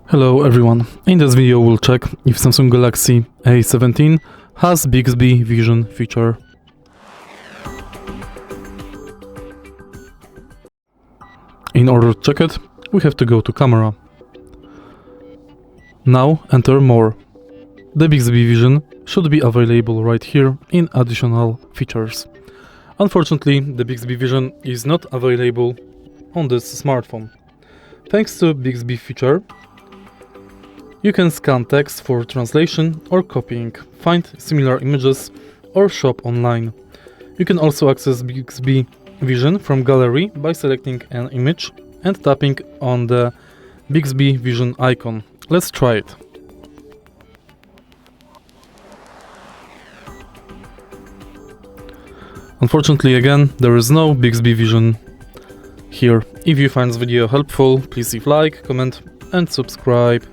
Hello everyone, in this video we'll check if Samsung Galaxy A17 has Bixby Vision feature. In order to check it, we have to go to camera. Now enter more. The Bixby Vision should be available right here in additional features. Unfortunately, the Bixby Vision is not available on this smartphone. Thanks to Bixby feature, you can scan text for translation or copying, find similar images, or shop online. You can also access Bixby Vision from gallery by selecting an image and tapping on the Bixby Vision icon. Let's try it. Unfortunately, again, there is no Bixby Vision here. If you find this video helpful, please leave like, comment and subscribe.